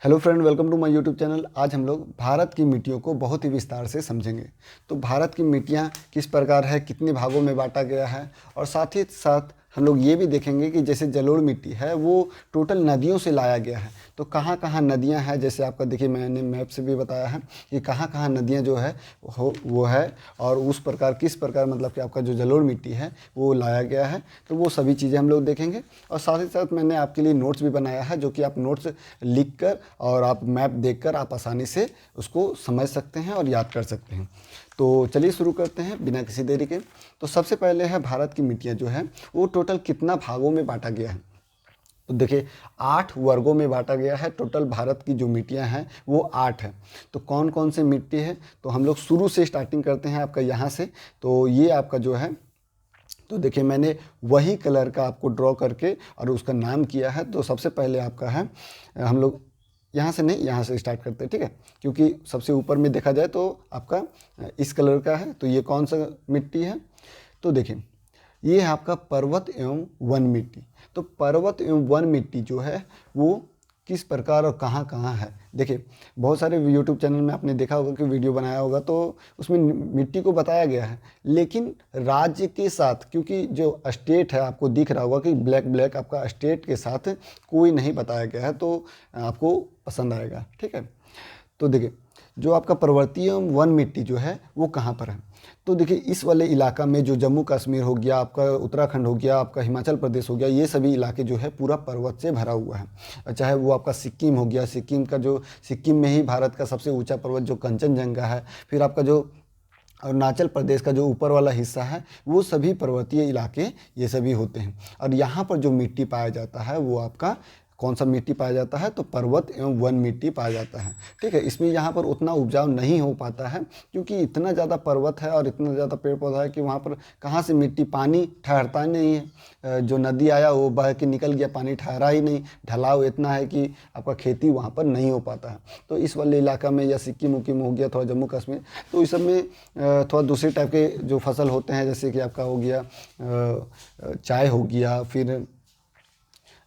Hello friend, welcome to my YouTube channel. आज हम लोग भारत की मिट्टियों को बहुत ही विस्तार से समझेंगे। तो भारत की मिट्टियाँ किस प्रकार है, कितने भागों में बांटा गया है, और साथ ही साथ हम लोग ये भी देखेंगे कि जैसे जलोढ़ मिट्टी है वो टोटल नदियों से लाया गया है। तो कहाँ कहाँ नदियाँ हैं, जैसे आपका देखिए मैंने मैप से भी बताया है कि कहाँ कहाँ नदियाँ जो है वो है, और उस प्रकार किस प्रकार मतलब कि आपका जो जलोढ़ मिट्टी है वो लाया गया है। तो वो सभी चीज़ें हम लोग देखेंगे, और साथ ही साथ मैंने आपके लिए नोट्स भी बनाया है, जो कि आप नोट्स लिख कर और आप मैप देखकर आप आसानी से उसको समझ सकते हैं और याद कर सकते हैं। तो चलिए शुरू करते हैं बिना किसी देरी के। तो सबसे पहले है भारत की मिट्टियाँ जो है वो टोटल कितना भागों में बांटा गया है। तो देखिए 8 वर्गों में बांटा गया है। टोटल भारत की जो मिट्टियाँ हैं वो 8 है। तो कौन कौन से मिट्टी है, तो हम लोग शुरू से स्टार्टिंग करते हैं आपका यहाँ से। तो ये आपका जो है, तो देखिए मैंने वही कलर का आपको ड्रॉ करके और उसका नाम किया है। तो सबसे पहले आपका है, हम लोग यहाँ से नहीं, यहाँ से स्टार्ट करते हैं, ठीक है। क्योंकि सबसे ऊपर में देखा जाए तो आपका इस कलर का है। तो ये कौन सा मिट्टी है, तो देखिए ये है आपका पर्वत एवं वन मिट्टी। तो पर्वत एवं वन मिट्टी जो है वो किस प्रकार और कहाँ कहाँ है। देखिए बहुत सारे यूट्यूब चैनल में आपने देखा होगा कि वीडियो बनाया होगा, तो उसमें मिट्टी को बताया गया है, लेकिन राज्य के साथ, क्योंकि जो स्टेट है आपको दिख रहा होगा कि ब्लैक ब्लैक आपका स्टेट के साथ कोई नहीं बताया गया है, तो आपको पसंद आएगा, ठीक है। तो देखिए जो आपका पर्वतीय वन मिट्टी जो है वो कहाँ पर है। तो देखिए इस वाले इलाका में जो जम्मू कश्मीर हो गया, आपका उत्तराखंड हो गया, आपका हिमाचल प्रदेश हो गया, ये सभी इलाके जो है पूरा पर्वत से भरा हुआ है। चाहे वो आपका सिक्किम हो गया, सिक्किम का जो सिक्किम में ही भारत का सबसे ऊंचा पर्वत जो कंचनजंगा है, फिर आपका जो अरुणाचल प्रदेश का जो ऊपर वाला हिस्सा है वो सभी पर्वतीय इलाके ये सभी होते हैं। और यहाँ पर जो मिट्टी पाया जाता है वो आपका कौन सा मिट्टी पाया जाता है, तो पर्वत एवं वन मिट्टी पाया जाता है, ठीक है। इसमें यहाँ पर उतना उपजाऊ नहीं हो पाता है, क्योंकि इतना ज़्यादा पर्वत है और इतना ज़्यादा पेड़ पौधा है कि वहाँ पर कहाँ से मिट्टी, पानी ठहरता नहीं है। जो नदी आया वो बह के निकल गया, पानी ठहरा ही नहीं, ढलाव इतना है कि आपका खेती वहाँ पर नहीं हो पाता है। तो इस वाले इलाका में या सिक्किम उक्किम हो गया, थोड़ा जम्मू कश्मीर, तो इस सब में थोड़ा दूसरे टाइप के जो फसल होते हैं, जैसे कि आपका हो गया चाय हो गया, फिर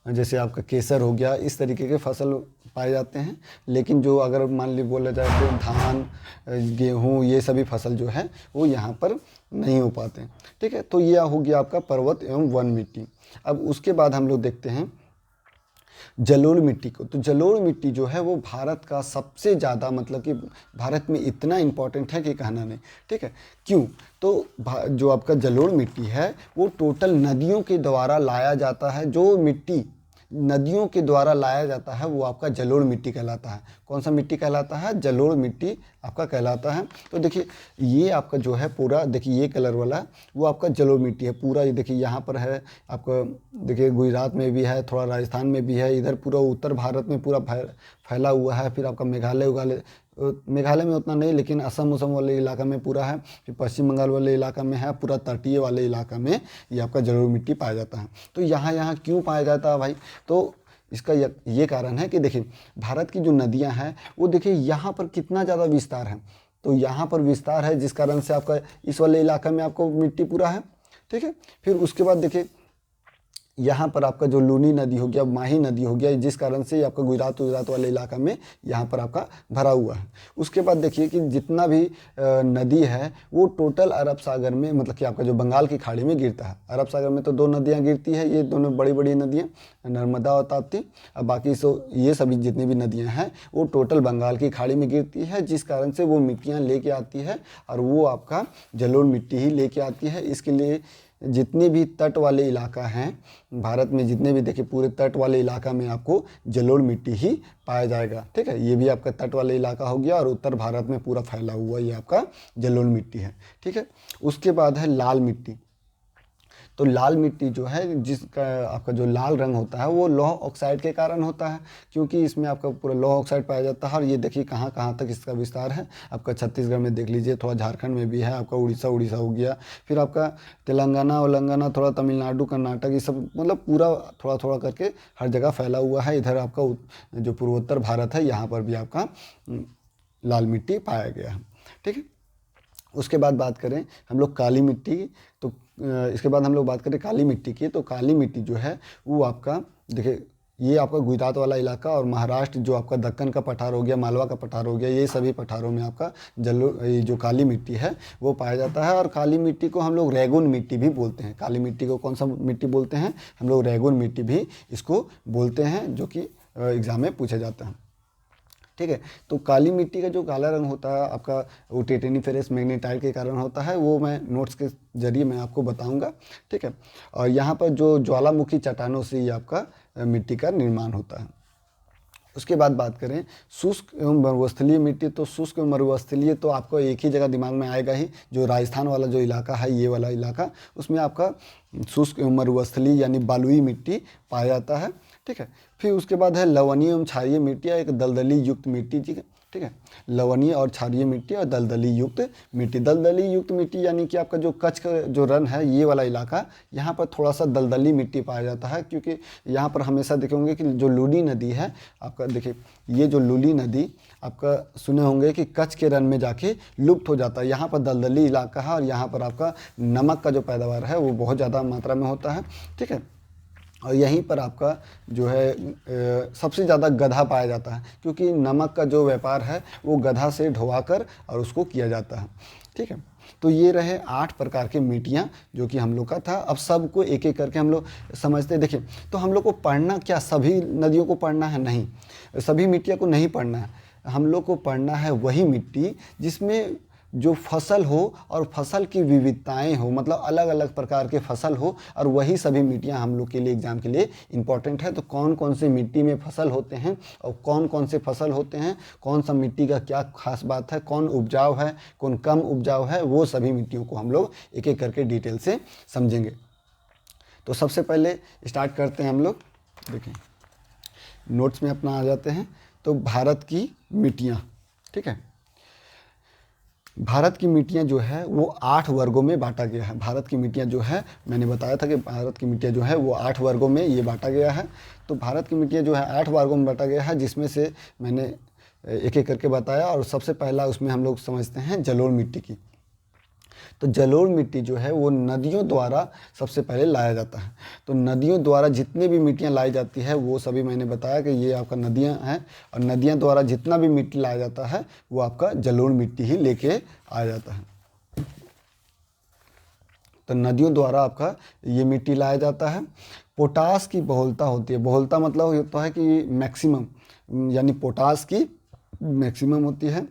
जैसे आपका केसर हो गया, इस तरीके के फसल पाए जाते हैं। लेकिन जो अगर मान ली बोला जाए तो धान, गेहूँ, ये सभी फसल जो है वो यहाँ पर नहीं हो पाते हैं, ठीक है। तो ये हो गया आपका पर्वत एवं वन मिट्टी। अब उसके बाद हम लोग देखते हैं जलोढ़ मिट्टी को। तो जलोढ़ मिट्टी जो है वो भारत का सबसे ज़्यादा, मतलब कि भारत में इतना इम्पॉर्टेंट है कि कहना नहीं, ठीक है। क्यों, तो जो आपका जलोढ़ मिट्टी है वो टोटल नदियों के द्वारा लाया जाता है। जो मिट्टी नदियों के द्वारा लाया जाता है वो आपका जलोढ़ मिट्टी कहलाता है। कौन सा मिट्टी कहलाता है, जलोढ़ मिट्टी आपका कहलाता है। तो देखिए ये आपका जो है पूरा, देखिए ये कलर वाला वो आपका जलोढ़ मिट्टी है पूरा। ये देखिए यहाँ पर है आपका, देखिए गुजरात में भी है, थोड़ा राजस्थान में भी है, इधर पूरा उत्तर भारत में पूरा फैला हुआ है। फिर आपका मेघालय में उतना नहीं, लेकिन असम उसम वाले इलाका में पूरा है। फिर पश्चिम बंगाल वाले इलाका में है, पूरा तटीय वाले इलाका में ये आपका जलोढ़ मिट्टी पाया जाता है। तो यहाँ यहाँ क्यों पाया जाता है भाई, तो इसका ये कारण है कि देखिए भारत की जो नदियाँ हैं वो देखिए यहाँ पर कितना ज़्यादा विस्तार है। तो यहाँ पर विस्तार है जिस कारण से आपका इस वाले इलाका में आपको मिट्टी पूरा है, ठीक है। फिर उसके बाद देखिए यहाँ पर आपका जो लूनी नदी हो गया, माही नदी हो गया, जिस कारण से आपका गुजरात वाले इलाका में यहाँ पर आपका भरा हुआ है। उसके बाद देखिए कि जितना भी नदी है वो टोटल अरब सागर में, मतलब कि आपका जो बंगाल की खाड़ी में गिरता है। अरब सागर में तो 2 नदियाँ गिरती है, ये दोनों बड़ी बड़ी नदियाँ, नर्मदा और ताप्ती। अब बाकी ये सभी जितनी भी नदियाँ हैं वो टोटल बंगाल की खाड़ी में गिरती है, जिस कारण से वो मिट्टियाँ लेके आती है, और वो आपका जलोढ़ मिट्टी ही लेके आती है। इसके लिए जितने भी तट वाले इलाका हैं भारत में, जितने भी देखिए पूरे तट वाले इलाका में आपको जलोढ़ मिट्टी ही पाया जाएगा, ठीक है। ये भी आपका तट वाले इलाका हो गया, और उत्तर भारत में पूरा फैला हुआ ये आपका जलोढ़ मिट्टी है, ठीक है। उसके बाद है लाल मिट्टी। तो लाल मिट्टी जो है, जिसका आपका जो लाल रंग होता है वो लौह ऑक्साइड के कारण होता है, क्योंकि इसमें आपका पूरा लौह ऑक्साइड पाया जाता है। और ये देखिए कहाँ कहाँ तक इसका विस्तार है। आपका छत्तीसगढ़ में देख लीजिए, थोड़ा झारखंड में भी है, आपका उड़ीसा हो गया, फिर आपका तेलंगाना, थोड़ा तमिलनाडु, कर्नाटक, ये सब मतलब पूरा थोड़ा थोड़ा करके हर जगह फैला हुआ है। इधर आपका जो पूर्वोत्तर भारत है यहाँ पर भी आपका लाल मिट्टी पाया गया है, ठीक है। उसके बाद बात करें हम लोग काली मिट्टी की, तो इसके बाद हम लोग बात करें काली मिट्टी की। तो काली मिट्टी जो है वो आपका देखिए ये आपका गुजरात वाला इलाका और महाराष्ट्र जो आपका दक्कन का पठार हो गया, मालवा का पठार हो गया, ये सभी पठारों में आपका ये जो काली मिट्टी है वो पाया जाता है। और काली मिट्टी को हम लोग रेगुन मिट्टी भी बोलते हैं। काली मिट्टी को कौन सा मिट्टी बोलते हैं? हम लोग रेगुन मिट्टी भी इसको बोलते हैं, जो कि एग्ज़ाम में पूछा जाता है। ठीक है, तो काली मिट्टी का जो काला रंग होता है आपका, वो टेटेनीफेरस मैग्नेटाइट के कारण होता है, वो मैं नोट्स के जरिए मैं आपको बताऊंगा। ठीक है, और यहाँ पर जो ज्वालामुखी चट्टानों से ये आपका मिट्टी का निर्माण होता है। उसके बाद बात करें शुष्क एवं मरुस्थलीय मिट्टी, तो शुष्क एवं मरुस्थलीय तो आपको एक ही जगह दिमाग में आएगा ही, जो राजस्थान वाला जो इलाका है, ये वाला इलाका, उसमें आपका शुष्क एवं मरुस्थलीय यानी बालुई मिट्टी पाया जाता है। ठीक है, फिर उसके बाद है लवणीय एवं क्षारीय मिट्टी, एक दलदली युक्त मिट्टी। ठीक है, लवणीय और क्षारीय मिट्टी और दलदली युक्त मिट्टी। दलदली युक्त मिट्टी यानी कि आपका जो कच्छ का जो रन है, ये वाला इलाका, यहाँ पर थोड़ा सा दलदली मिट्टी पाया जाता है, क्योंकि यहाँ पर हमेशा देखेंगे कि जो लूली नदी है आपका, देखिए ये जो लूली नदी आपका सुने होंगे कि कच्छ के रन में जाके लुप्त हो जाता है। यहाँ पर दलदली इलाका है और यहाँ पर आपका नमक का जो पैदावार है वो बहुत ज़्यादा मात्रा में होता है। ठीक है, और यहीं पर आपका जो है सबसे ज़्यादा गधा पाया जाता है, क्योंकि नमक का जो व्यापार है वो गधा से ढोवाकर और उसको किया जाता है। ठीक है, तो ये रहे 8 प्रकार की मिट्टियाँ जो कि हम लोग का था। अब सबको एक एक करके हम लोग समझते। देखिए, तो हम लोग को पढ़ना क्या सभी नदियों को पढ़ना है? नहीं, सभी मिट्टियों को नहीं पढ़ना है। हम लोग को पढ़ना है वही मिट्टी जिसमें जो फसल हो और फसल की विविधताएं हो, मतलब अलग अलग प्रकार के फसल हो, और वही सभी मिट्टियां हम लोग के लिए एग्जाम के लिए इम्पॉर्टेंट है। तो कौन कौन से मिट्टी में फसल होते हैं और कौन कौन से फसल होते हैं, कौन सा मिट्टी का क्या खास बात है, कौन उपजाऊ है, कौन कम उपजाऊ है, वो सभी मिट्टियों को हम लोग एक एक करके डिटेल से समझेंगे। तो सबसे पहले स्टार्ट करते हैं हम लोग। देखिए, नोट्स में अपना आ जाते हैं। तो भारत की मिट्टियाँ, ठीक है, भारत की मिट्टियाँ जो है वो 8 वर्गों में बांटा गया है। भारत की मिट्टियाँ जो है, मैंने बताया था कि भारत की मिट्टियाँ जो है वो 8 वर्गों में ये बांटा गया है। तो भारत की मिट्टियाँ जो है 8 वर्गों में बांटा गया है, जिसमें से मैंने एक एक करके बताया। और सबसे पहला उसमें हम लोग समझते हैं जलोढ़ मिट्टी की। तो जलोढ़ मिट्टी जो है वो नदियों द्वारा सबसे पहले लाया जाता है। तो नदियों द्वारा जितनी भी मिट्टियाँ लाई जाती है वो सभी मैंने बताया कि ये आपका नदियाँ हैं, और नदियाँ द्वारा जितना भी मिट्टी लाया जाता है वो आपका जलोढ़ मिट्टी ही लेके आ जाता है। तो नदियों द्वारा आपका ये मिट्टी लाया जाता है। पोटास की बहुलता होती है। बहुलता मतलब होता है कि मैक्सिमम, यानी पोटास की मैक्सिमम होती है।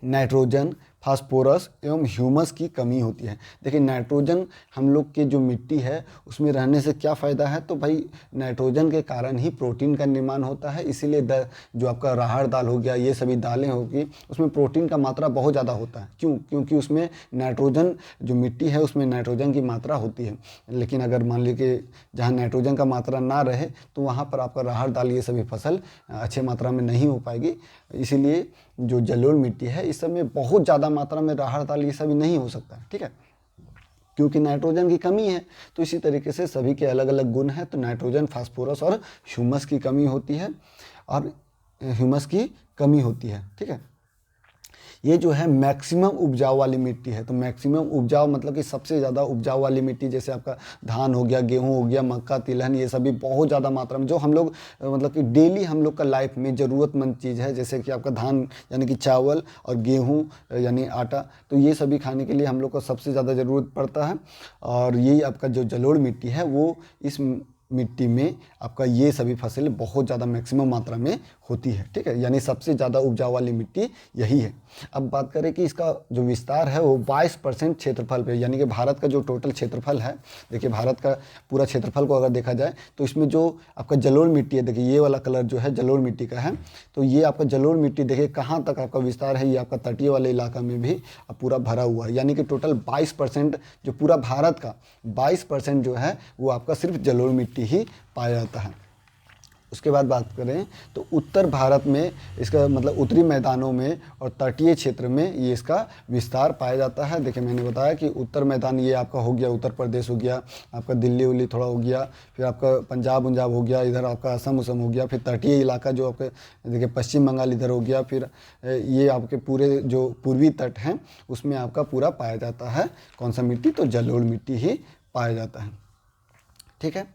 नाइट्रोजन, फास्फोरस एवं ह्यूमस की कमी होती है। देखिए, नाइट्रोजन हम लोग की जो मिट्टी है उसमें रहने से क्या फ़ायदा है? तो भाई नाइट्रोजन के कारण ही प्रोटीन का निर्माण होता है। इसीलिए जो आपका राहड़ दाल हो गया, ये सभी दालें होगी, उसमें प्रोटीन का मात्रा बहुत ज़्यादा होता है। क्यों? क्योंकि उसमें नाइट्रोजन, जो मिट्टी है उसमें नाइट्रोजन की मात्रा होती है। लेकिन अगर मान लीजिए जहाँ नाइट्रोजन का मात्रा ना रहे तो वहाँ पर आपका राहड़ दाल ये सभी फसल अच्छे मात्रा में नहीं हो पाएगी। इसीलिए जो जलोढ़ मिट्टी है इस सब में बहुत ज़्यादा मात्रा में राहड़ दाल ये सभी नहीं हो सकता है। ठीक है, क्योंकि नाइट्रोजन की कमी है। तो इसी तरीके से सभी के अलग अलग गुण हैं। तो नाइट्रोजन, फास्फोरस और ह्यूमस की कमी होती है, और ह्यूमस की कमी होती है। ठीक है, ये जो है मैक्सिमम उपजाऊ वाली मिट्टी है। तो मैक्सिमम उपजाऊ मतलब कि सबसे ज़्यादा उपजाऊ वाली मिट्टी, जैसे आपका धान हो गया, गेहूं हो गया, मक्का, तिलहन, ये सभी बहुत ज़्यादा मात्रा में जो हम लोग मतलब कि डेली हम लोग का लाइफ में ज़रूरतमंद चीज़ है। जैसे कि आपका धान यानी कि चावल और गेहूँ यानी आटा, तो ये सभी खाने के लिए हम लोग को सबसे ज़्यादा ज़रूरत पड़ता है। और यही आपका जो जलोढ़ मिट्टी है वो इस मिट्टी में आपका ये सभी फसलें बहुत ज़्यादा मैक्सिमम मात्रा में होती है। ठीक है, यानी सबसे ज़्यादा उपजाऊ वाली मिट्टी यही है। अब बात करें कि इसका जो विस्तार है वो 22% क्षेत्रफल पे, यानी कि भारत का जो टोटल क्षेत्रफल है, देखिए भारत का पूरा क्षेत्रफल को अगर देखा जाए तो इसमें जो आपका जलोढ़ मिट्टी है, देखिए ये वाला कलर जो है जलोढ़ मिट्टी का है। तो ये आपका जलोढ़ मिट्टी देखिए कहाँ तक आपका विस्तार है, ये आपका तटीय वाले इलाका में भी पूरा भरा हुआ है। यानी कि टोटल 22% जो पूरा भारत का 22% जो है वो आपका सिर्फ जलोढ़ मिट्टी ही पाया जाता है। उसके बाद बात करें तो उत्तर भारत में इसका मतलब उत्तरी मैदानों में और तटीय क्षेत्र में ये इसका विस्तार पाया जाता है। देखिए मैंने बताया कि उत्तर मैदान ये आपका हो गया, उत्तर प्रदेश हो गया, आपका दिल्ली उल्ली थोड़ा हो गया, फिर आपका पंजाब उंजाब हो गया, इधर आपका असम उसम हो गया, फिर तटीय इलाका जो आपके देखिए पश्चिम बंगाल इधर हो गया, फिर ये आपके पूरे जो पूर्वी तट हैं उसमें आपका पूरा पाया जाता है कौन सा मिट्टी? तो जलोढ़ मिट्टी ही पाया जाता है। ठीक है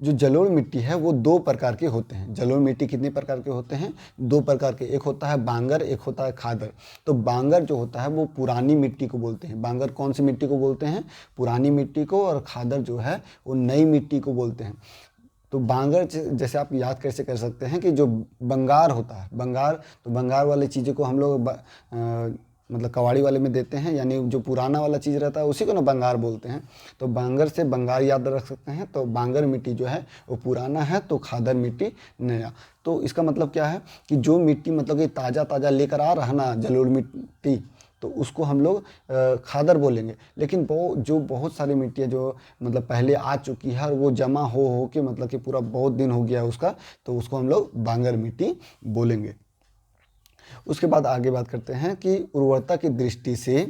जो जलोढ़ मिट्टी है वो दो प्रकार के होते हैं। जलोढ़ मिट्टी कितने प्रकार के होते हैं? दो प्रकार के। एक होता है बांगर, एक होता है खादर। तो बांगर जो होता है वो पुरानी मिट्टी को बोलते हैं। बांगर कौन सी मिट्टी को बोलते हैं? पुरानी मिट्टी को। और खादर जो है वो नई मिट्टी को बोलते हैं। तो बांगर जैसे आप याद कैसे कर सकते हैं कि जो बंगार होता है, बंगार, तो बंगार वाली चीज़ों को हम लोग मतलब कवाड़ी वाले में देते हैं, यानी जो पुराना वाला चीज़ रहता है उसी को ना बंगार बोलते हैं। तो बांगर से बंगार याद रख सकते हैं। तो बांगर मिट्टी जो है वो पुराना है, तो खादर मिट्टी नया। तो इसका मतलब क्या है कि जो मिट्टी मतलब कि ताज़ा ताज़ा लेकर आ रहा ना जलोढ़ मिट्टी, तो उसको हम लोग खादर बोलेंगे। लेकिन जो बहुत सारी मिट्टियाँ जो मतलब पहले आ चुकी है और वो जमा हो के मतलब कि पूरा बहुत दिन हो गया उसका, तो उसको हम लोग बांगर मिट्टी बोलेंगे। उसके बाद आगे बात करते हैं कि उर्वरता की दृष्टि से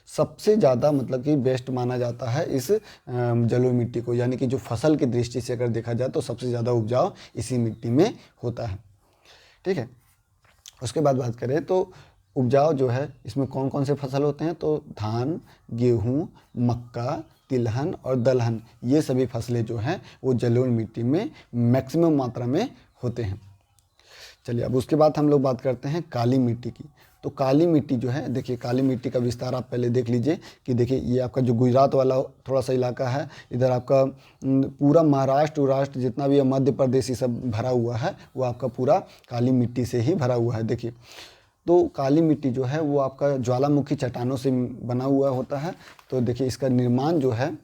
सबसे ज़्यादा मतलब कि बेस्ट माना जाता है इस जलोढ़ मिट्टी को, यानी कि जो फसल की दृष्टि से अगर देखा जाए तो सबसे ज़्यादा उपजाऊ इसी मिट्टी में होता है। ठीक है। उसके बाद बात करें तो उपजाऊ जो है इसमें कौन कौन से फसल होते हैं? तो धान, गेहूँ, मक्का, तिलहन और दलहन, ये सभी फसलें जो हैं वो जलोढ़ मिट्टी में मैक्सिमम मात्रा में होते हैं। चलिए अब उसके बाद हम लोग बात करते हैं काली मिट्टी की। तो काली मिट्टी जो है, देखिए काली मिट्टी का विस्तार आप पहले देख लीजिए कि देखिए ये आपका जो गुजरात वाला थोड़ा सा इलाका है, इधर आपका पूरा महाराष्ट्र जितना भी है, मध्य प्रदेश, ये सब भरा हुआ है, वो आपका पूरा काली मिट्टी से ही भरा हुआ है। देखिए तो काली मिट्टी जो है वो आपका ज्वालामुखी चट्टानों से बना हुआ होता है। तो देखिए इसका निर्माण जो है,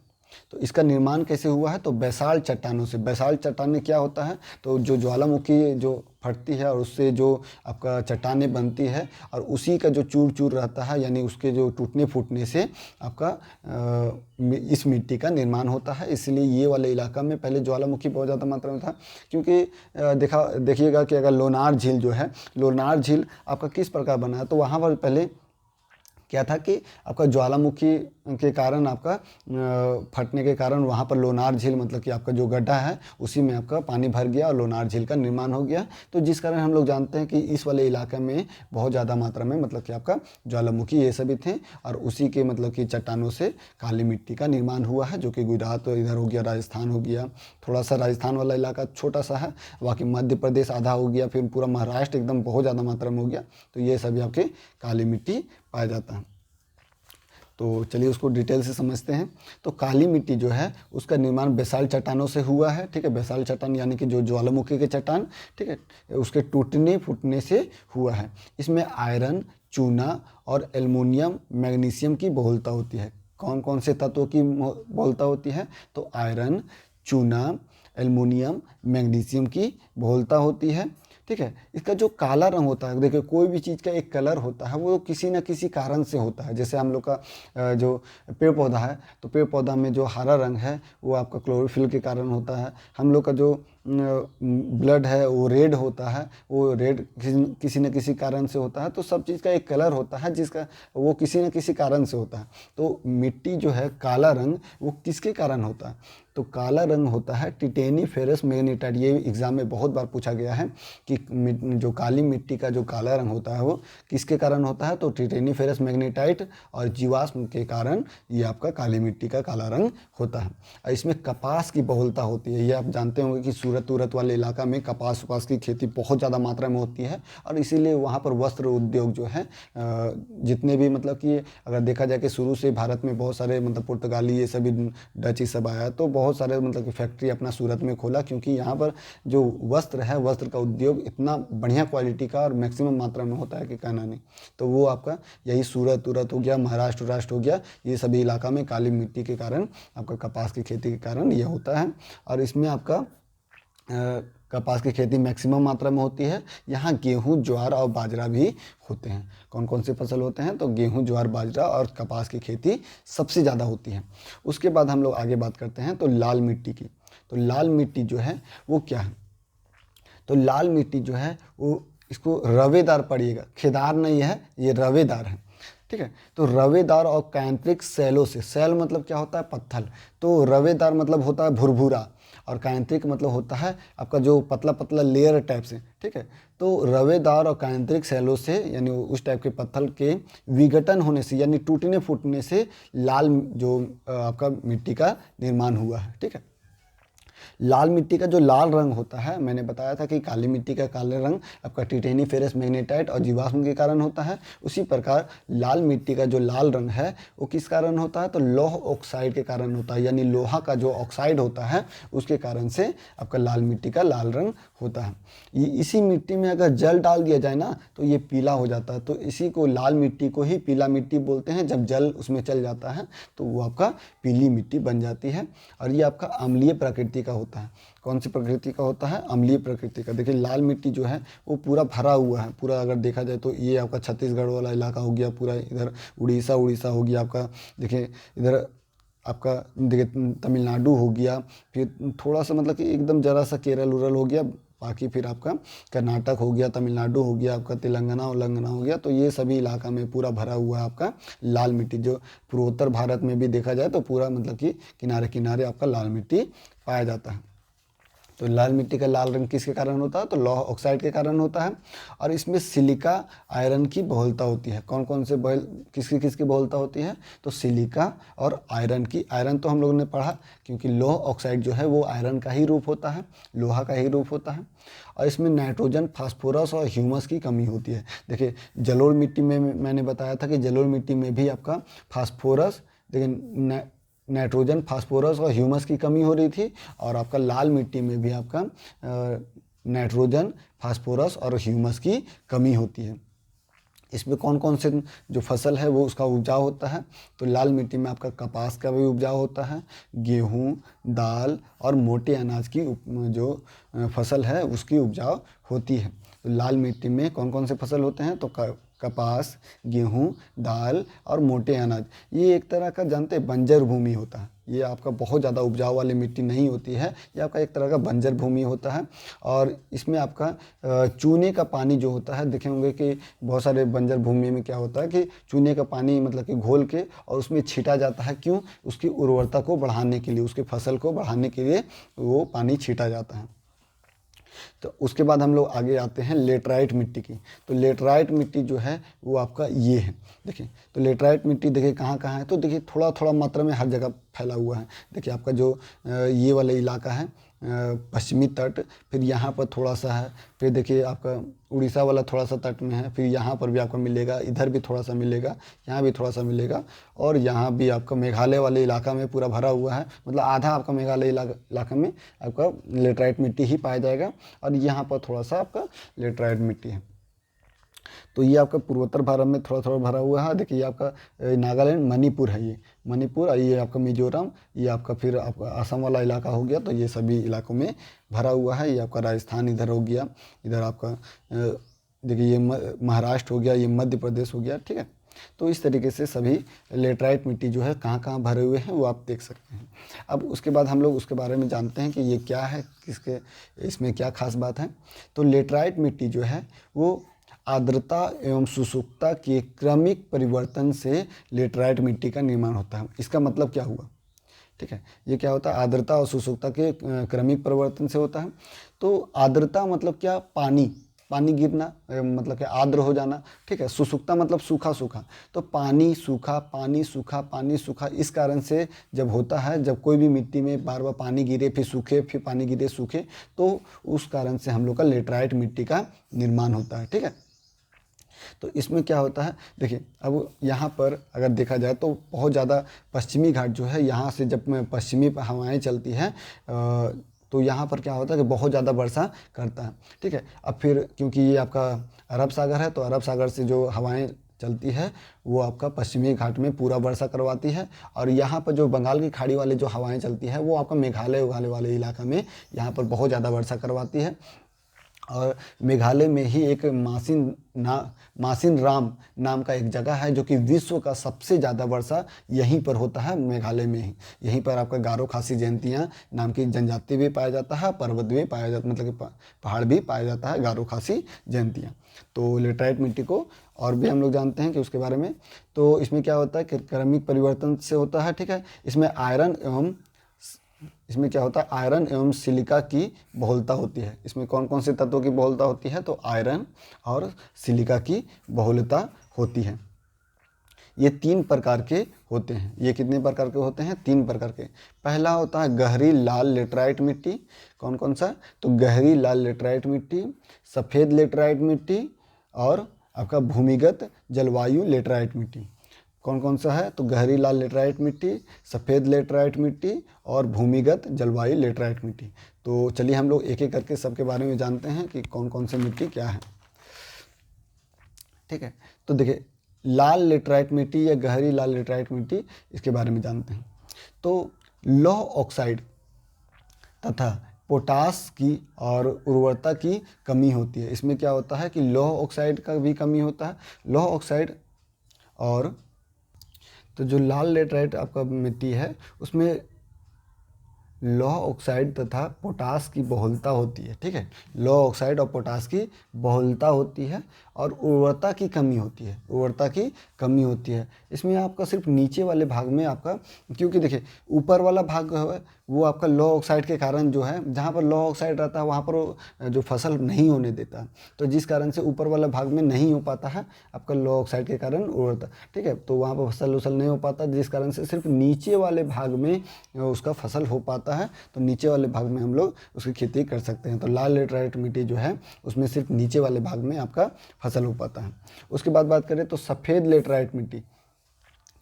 तो इसका निर्माण कैसे हुआ है? तो बेसाल्ट चट्टानों से। बेसाल्ट चट्टानें क्या होता है? तो जो ज्वालामुखी जो फटती है और उससे जो आपका चट्टानें बनती है और उसी का जो चूर चूर रहता है, यानी उसके जो टूटने फूटने से आपका इस मिट्टी का निर्माण होता है। इसलिए ये वाले इलाका में पहले ज्वालामुखी बहुत ज़्यादा मात्रा में था, क्योंकि देखिएगा कि अगर लोनार झील जो है, लोनार झील आपका किस प्रकार बना है? तो वहाँ पर पहले क्या था कि आपका ज्वालामुखी के कारण, आपका फटने के कारण वहाँ पर लोनार झील मतलब कि आपका जो गड्ढा है उसी में आपका पानी भर गया और लोनार झील का निर्माण हो गया। तो जिस कारण हम लोग जानते हैं कि इस वाले इलाके में बहुत ज़्यादा मात्रा में मतलब कि आपका ज्वालामुखी ये सभी थे और उसी के मतलब कि चट्टानों से काली मिट्टी का निर्माण हुआ है, जो कि गुजरात इधर हो गया, राजस्थान हो गया, थोड़ा सा राजस्थान वाला इलाका छोटा सा है, बाकी मध्य प्रदेश आधा हो गया, फिर पूरा महाराष्ट्र एकदम बहुत ज़्यादा मात्रा में हो गया। तो ये सभी आपके काली मिट्टी पाया जाता है। तो चलिए उसको डिटेल से समझते हैं। तो काली मिट्टी जो है उसका निर्माण बेसाल्ट चट्टानों से हुआ है। ठीक है, बेसाल्ट चट्टान यानी कि जो ज्वालामुखी के चट्टान, ठीक है, उसके टूटने फूटने से हुआ है। इसमें आयरन, चूना और एल्युमिनियम, मैग्नीशियम की बहुलता होती है। कौन कौन से तत्वों की बहुलता होती है? तो आयरन, चूना, एल्युमिनियम, मैग्नीशियम की बहुलता होती है। ठीक है। इसका जो काला रंग होता है, देखिए कोई भी चीज़ का एक कलर होता है वो किसी न किसी कारण से होता है। जैसे हम लोग का जो पेड़ पौधा है, तो पेड़ पौधा में जो हरा रंग है वो आपका क्लोरोफिल के कारण होता है। हम लोग का जो ब्लड है वो रेड होता है, वो रेड किसी न किसी कारण से होता है। तो सब चीज़ का एक कलर होता है जिसका वो किसी न किसी कारण से होता है। तो मिट्टी जो है काला रंग वो किसके कारण होता है? तो काला रंग होता है टिटेनी फेरस मैग्नेटाइट। ये एग्जाम में बहुत बार पूछा गया है कि जो काली मिट्टी का जो काला रंग होता है वो किसके कारण होता है? तो टिटेनी फेरस मैग्नेटाइट और जीवाश्म के कारण ये आपका काली मिट्टी का काला रंग होता है। और इसमें कपास की बहुलता होती है। ये आप जानते होंगे कि सूरत वाले इलाका में कपास की खेती बहुत ज़्यादा मात्रा में होती है और इसीलिए वहाँ पर वस्त्र उद्योग जो है जितने भी मतलब कि अगर देखा जाए कि शुरू से भारत में बहुत सारे मतलब पुर्तगाली ये सभी डच ये सब आया, तो बहुत सारे मतलब कि फैक्ट्री अपना सूरत में खोला, क्योंकि यहाँ पर जो वस्त्र है, वस्त्र का उद्योग इतना बढ़िया क्वालिटी का और मैक्सिमम मात्रा में होता है कि कहना नहीं। तो वो आपका यही सूरत हो गया, महाराष्ट्र हो गया, ये सभी इलाका में काली मिट्टी के कारण आपका कपास की खेती के कारण ये होता है। और इसमें आपका कपास की खेती मैक्सिमम मात्रा में होती है। यहाँ गेहूँ, ज्वार और बाजरा भी होते हैं। कौन कौन से फसल होते हैं? तो गेहूँ, ज्वार, बाजरा और कपास की खेती सबसे ज़्यादा होती है। उसके बाद हम लोग आगे बात करते हैं तो लाल मिट्टी की। तो लाल मिट्टी जो है वो क्या है? तो लाल मिट्टी जो है वो, इसको रवेदार पड़िएगा, खेदार नहीं है, ये रवेदार है। ठीक है। तो रवेदार और कैंत्रिक सैलों से, सैल मतलब क्या होता है? पत्थर। तो रवेदार मतलब होता है भुरभुरा और कैंत्रिक मतलब होता है आपका जो पतला पतला लेयर टाइप से। ठीक है। तो रवेदार और कैंत्रिक सैलों से यानी उस टाइप के पत्थर के विघटन होने से यानी टूटने फूटने से लाल जो आपका मिट्टी का निर्माण हुआ है। ठीक है। लाल मिट्टी का जो लाल रंग होता है, मैंने बताया था कि काली मिट्टी का काले रंग आपका टिटेनी फेरस मैग्नेटाइट और जीवाश्म के कारण होता है। उसी प्रकार लाल मिट्टी का जो लाल रंग है वो किस कारण होता है, तो लौह ऑक्साइड के कारण होता है, यानी लोहा का जो ऑक्साइड होता है उसके कारण से आपका लाल मिट्टी का लाल रंग होता है। इसी मिट्टी में अगर जल डाल दिया जाए ना तो ये पीला हो जाता है, तो इसी को लाल मिट्टी को ही पीला मिट्टी बोलते हैं। जब जल उसमें चल जाता है तो वो आपका पीली मिट्टी बन जाती है। और ये आपका अम्लीय प्रकृति का होता है। कौन सी प्रकृति का होता है, अम्लीय प्रकृति का। देखिए लाल मिट्टी जो है वो पूरा भरा हुआ है, पूरा अगर देखा जाए तो ये आपका छत्तीसगढ़ वाला इलाका हो गया, पूरा इधर उड़ीसा हो गया आपका, देखिए इधर आपका देखिए तमिलनाडु हो गया, फिर थोड़ा सा मतलब कि एकदम ज़रा सा केरल उरल हो गया, बाकी फिर आपका कर्नाटक हो गया, तमिलनाडु हो गया, आपका तेलंगाना उलंगना हो गया। तो ये सभी इलाका में पूरा भरा हुआ है आपका लाल मिट्टी। जो पूर्वोत्तर भारत में भी देखा जाए तो पूरा मतलब कि किनारे किनारे आपका लाल मिट्टी पाया जाता है। तो लाल मिट्टी का लाल रंग किसके कारण होता है, तो लौह ऑक्साइड के कारण होता है। और इसमें सिलिका आयरन की बहुलता होती है। कौन कौन से किसकी किसकी बहुलता होती है, तो सिलिका और आयरन की। आयरन तो हम लोगों ने पढ़ा, क्योंकि लौह ऑक्साइड जो है वो आयरन का ही रूप होता है, लोहा का ही रूप होता है। और इसमें नाइट्रोजन, फास्फोरस और ह्यूमस की कमी होती है। देखिए जलोढ़ मिट्टी में मैंने बताया था कि जलोढ़ मिट्टी में भी आपका फास्फोरस, देखिए नाइट्रोजन, फास्फोरस और ह्यूमस की कमी हो रही थी। और आपका लाल मिट्टी में भी आपका नाइट्रोजन, फास्फोरस और ह्यूमस की कमी होती है। इसमें कौन कौन से जो फसल है वो उसका उपजाऊ होता है, तो लाल मिट्टी में आपका कपास का भी उपजाऊ होता है, गेहूँ, दाल और मोटे अनाज की जो फसल है उसकी उपजाऊ होती है। तो लाल मिट्टी में कौन कौन से फसल होते हैं, तो कपास, गेहूँ, दाल और मोटे अनाज। ये एक तरह का जानते हैं बंजर भूमि होता है। ये आपका बहुत ज़्यादा उपजाऊ वाली मिट्टी नहीं होती है, ये आपका एक तरह का बंजर भूमि होता है। और इसमें आपका चूने का पानी जो होता है, देखे होंगे कि बहुत सारे बंजर भूमि में क्या होता है कि चूने का पानी मतलब कि घोल के और उसमें छीटा जाता है। क्यों, उसकी उर्वरता को बढ़ाने के लिए, उसके फसल को बढ़ाने के लिए वो पानी छीटा जाता है। तो उसके बाद हम लोग आगे आते हैं लेटराइट मिट्टी की। तो लेटराइट मिट्टी जो है वो आपका ये है। देखिए तो लेटराइट मिट्टी देखिए कहाँ कहाँ है, तो देखिए थोड़ा थोड़ा मात्रा में हर जगह फैला हुआ है। देखिए आपका जो ये वाला इलाका है पश्चिमी तट, फिर यहाँ पर थोड़ा सा है, फिर देखिए आपका उड़ीसा वाला थोड़ा सा तट में है, फिर यहाँ पर भी आपको मिलेगा, इधर भी थोड़ा सा मिलेगा, यहाँ भी थोड़ा सा मिलेगा, और यहाँ भी आपका मेघालय वाले इलाका में पूरा भरा हुआ है। मतलब आधा आपका मेघालय इलाका में आपका लेटराइट मिट्टी ही पाया जाएगा, और यहाँ पर थोड़ा सा आपका लेटराइट मिट्टी है। तो ये आपका पूर्वोत्तर भारत में थोड़ा थोड़ा भरा हुआ है। देखिए ये आपका नागालैंड, मणिपुर है, ये मणिपुर, और ये आपका मिजोरम, ये आपका फिर आपका असम वाला इलाका हो गया। तो ये सभी इलाकों में भरा हुआ है। ये आपका राजस्थान इधर हो गया, इधर आपका देखिए ये महाराष्ट्र हो गया, ये मध्य प्रदेश हो गया, ठीक है। तो इस तरीके से सभी लेटराइट मिट्टी जो है कहाँ कहाँ भरे हुए हैं वो आप देख सकते हैं। अब उसके बाद हम लोग उसके बारे में जानते हैं कि ये क्या है, किसके इसमें क्या खास बात है। तो लेटराइट मिट्टी जो है वो आर्द्रता एवं शुष्कता के क्रमिक परिवर्तन से लेटराइट मिट्टी का निर्माण होता है। इसका मतलब क्या हुआ, ठीक है, ये क्या होता है, आर्द्रता और शुष्कता के क्रमिक परिवर्तन से होता है। तो आर्द्रता मतलब क्या, पानी गिरना, मतलब कि आर्द्र हो जाना, ठीक है। शुष्कता मतलब सूखा सूखा, तो पानी सूखा, पानी सूखा, पानी सूखा, इस कारण से जब होता है, जब कोई भी मिट्टी में बार बार पानी गिरे फिर सूखे, फिर पानी गिरे सूखे, तो उस कारण से हम लोग का लेटराइट मिट्टी का निर्माण होता है, ठीक है। तो इसमें क्या होता है, देखिए अब यहाँ पर अगर देखा जाए तो बहुत ज़्यादा पश्चिमी घाट जो है, यहाँ से जब पश्चिमी हवाएं चलती हैं तो यहाँ पर क्या होता है कि बहुत ज़्यादा वर्षा करता है, ठीक है। अब फिर क्योंकि ये आपका अरब सागर है, तो अरब सागर से जो हवाएं चलती है वो आपका पश्चिमी घाट में पूरा वर्षा करवाती है। और यहाँ पर जो बंगाल की खाड़ी वाले जो हवाएं चलती है वो आपका मेघालय उघालय वाले इलाका में यहाँ पर बहुत ज़्यादा वर्षा करवाती है। और मेघालय में ही एक मासिन राम नाम का एक जगह है जो कि विश्व का सबसे ज़्यादा वर्षा यहीं पर होता है, मेघालय में ही। यहीं पर आपका गारो खासी जयंतियाँ नाम की जनजाति भी पाया जाता है, पर्वत भी पाया जाता, मतलब कि पहाड़ भी पाया जाता है, गारो खासी जयंतियाँ। तो लेटराइट मिट्टी को और भी हम लोग जानते हैं कि उसके बारे में। तो इसमें क्या होता है कि क्रमिक परिवर्तन से होता है, ठीक है। इसमें क्या होता है, आयरन एवं सिलिका की बहुलता होती है। इसमें कौन कौन से तत्वों की बहुलता होती है, तो आयरन और सिलिका की बहुलता होती है। ये 3 प्रकार के होते हैं। ये कितने प्रकार के होते हैं? 3 प्रकार के। पहला होता है गहरी लाल लेटराइट मिट्टी। कौन कौन सा? तो गहरी लाल लेटराइट मिट्टी, सफ़ेद लेटराइट मिट्टी और आपका भूमिगत जलवायु लेटराइट मिट्टी। कौन कौन सा है? तो गहरी लाल लेटराइट मिट्टी, सफ़ेद लेटराइट मिट्टी और भूमिगत जलवायु लेटराइट मिट्टी। तो चलिए हम लोग एक एक करके सबके बारे में जानते हैं कि कौन कौन से मिट्टी क्या है। ठीक है, तो देखिए लाल लेटराइट मिट्टी या गहरी लाल लेटराइट मिट्टी, इसके बारे में जानते हैं। तो लौह ऑक्साइड तथा पोटास की और उर्वरता की कमी होती है। इसमें क्या होता है कि लौह ऑक्साइड का भी कमी होता है। लौह ऑक्साइड और तो जो लाल लेटराइट आपका मिट्टी है उसमें लौह ऑक्साइड तथा पोटास की बहुलता होती है। ठीक है, लौह ऑक्साइड और पोटास की बहुलता होती है और उर्वरता की कमी होती है। उर्वरता की कमी होती है। इसमें आपका सिर्फ नीचे वाले भाग में आपका, क्योंकि देखिए ऊपर वाला भाग है वो आपका लौह ऑक्साइड के कारण जो है, जहाँ पर लौह ऑक्साइड रहता है वहाँ पर जो फसल नहीं होने देता, तो जिस कारण से ऊपर वाला भाग में नहीं हो पाता है आपका लौह ऑक्साइड के कारण उर्वरता। ठीक है, तो वहाँ पर फसल उसल नहीं हो पाता, जिस कारण से सिर्फ नीचे वाले भाग में उसका फसल हो पाता है। तो नीचे वाले भाग में हम लोग उसकी खेती कर सकते हैं। तो लाल लेटराइट मिट्टी जो है उसमें सिर्फ नीचे वाले भाग में आपका फसल हो पाता है। उसके बाद बात करें तो सफ़ेद लेटराइट मिट्टी,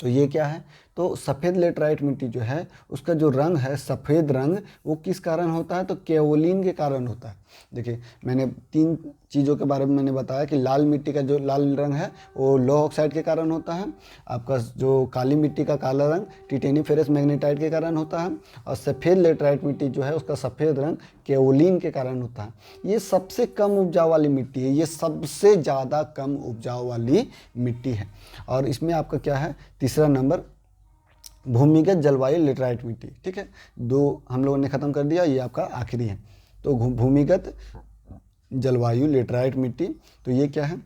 तो ये क्या है? तो सफ़ेद लेटराइट मिट्टी जो है उसका जो रंग है सफ़ेद रंग, वो किस कारण होता है? तो केओलिन के कारण होता है। देखिए मैंने 3 चीज़ों के बारे में मैंने बताया कि लाल मिट्टी का जो लाल रंग है वो लौह ऑक्साइड के कारण होता है, आपका जो काली मिट्टी का काला रंग टिटेनिफेरस मैग्नेटाइट के कारण होता है, और सफ़ेद लेटराइट मिट्टी जो है उसका सफ़ेद रंग केओलिन के कारण होता है। ये सबसे कम उपजाऊ वाली मिट्टी है, ये सबसे ज़्यादा कम उपजाऊ वाली मिट्टी है। और इसमें आपका क्या है? तीसरा नंबर भूमिगत जलवायु लेटराइट मिट्टी। ठीक है, 2 हम लोगों ने ख़त्म कर दिया, ये आपका आखिरी है। तो भूमिगत जलवायु लेटराइट मिट्टी, तो ये क्या है?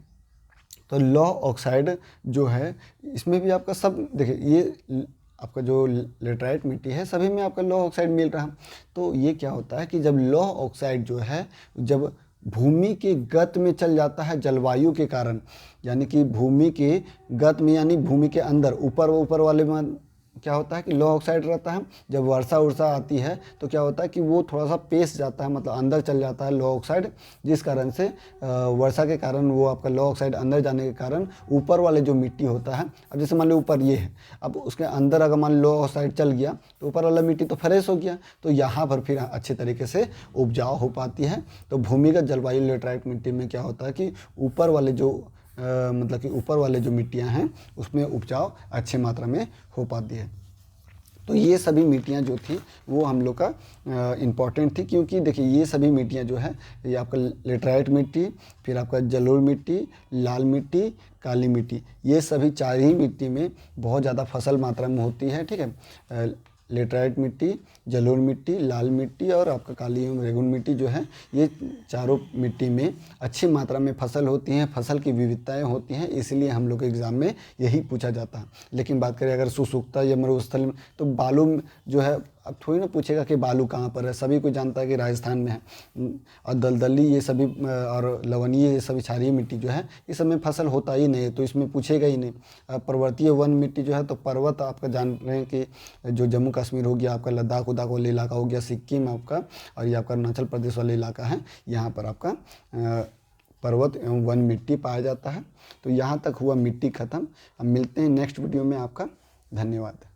तो लौह ऑक्साइड जो है इसमें भी आपका सब देखिए, ये आपका जो लेटराइट मिट्टी है सभी में आपका लौह ऑक्साइड मिल रहा है। तो ये क्या होता है कि जब लौह ऑक्साइड जो है जब भूमि के गत में चल जाता है जलवायु के कारण, यानी कि भूमि के गत में यानी भूमि के अंदर ऊपर वाले में क्या होता है कि लौह ऑक्साइड रहता है। जब वर्षा उर्षा आती है तो क्या होता है कि वो थोड़ा सा पेस जाता है, मतलब अंदर चल जाता है लौह ऑक्साइड, जिस कारण से वर्षा के कारण वो आपका लौह ऑक्साइड अंदर जाने के कारण ऊपर वाले जो मिट्टी होता है, अब जैसे मान लो ऊपर ये है, अब उसके अंदर अगर मान लो लौह ऑक्साइड चल गया तो ऊपर वाला मिट्टी तो फ्रेश हो गया, तो यहाँ पर फिर अच्छे तरीके से उपजाऊ हो पाती है। तो भूमिगत जलवायु लेटराइट मिट्टी में क्या होता है कि ऊपर वाले जो मतलब कि ऊपर वाले जो मिट्टियाँ हैं उसमें उपजाऊ अच्छी मात्रा में हो पाती है। तो ये सभी मिट्टियाँ जो थी वो हम लोग का इम्पॉर्टेंट थी, क्योंकि देखिए ये सभी मिट्टियाँ जो है ये आपका लेटराइट मिट्टी, फिर आपका जलोढ़ मिट्टी, लाल मिट्टी, काली मिट्टी, ये सभी 4 ही मिट्टी में बहुत ज़्यादा फसल मात्रा में होती है। ठीक है, लेटराइट मिट्टी, जलोढ़ मिट्टी, लाल मिट्टी और आपका काली एवं रेगुन मिट्टी जो है, ये चारों मिट्टी में अच्छी मात्रा में फसल होती हैं, फसल की विविधताएं होती हैं, इसलिए हम लोग के एग्ज़ाम में यही पूछा जाता है। लेकिन बात करें अगर शुष्कता या मरुस्थल में, तो बालू जो है अब थोड़ी ना पूछेगा कि बालू कहाँ पर है, सभी को जानता है कि राजस्थान में है। और दलदली ये सभी और लवणीय ये सभी क्षारीय मिट्टी जो है इस सब में फसल होता ही नहीं है, तो इसमें पूछेगा ही नहीं। पर्वतीय वन मिट्टी जो है, तो पर्वत आपका जान रहे हैं कि जो जम्मू कश्मीर हो गया, आपका लद्दाख उद्दाख वाला इलाका हो गया, सिक्किम आपका, और ये आपका अरुणाचल प्रदेश वाला इलाका है, यहाँ पर आपका पर्वत एवं वन मिट्टी पाया जाता है। तो यहाँ तक हुआ मिट्टी ख़त्म। अब मिलते हैं नेक्स्ट वीडियो में। आपका धन्यवाद।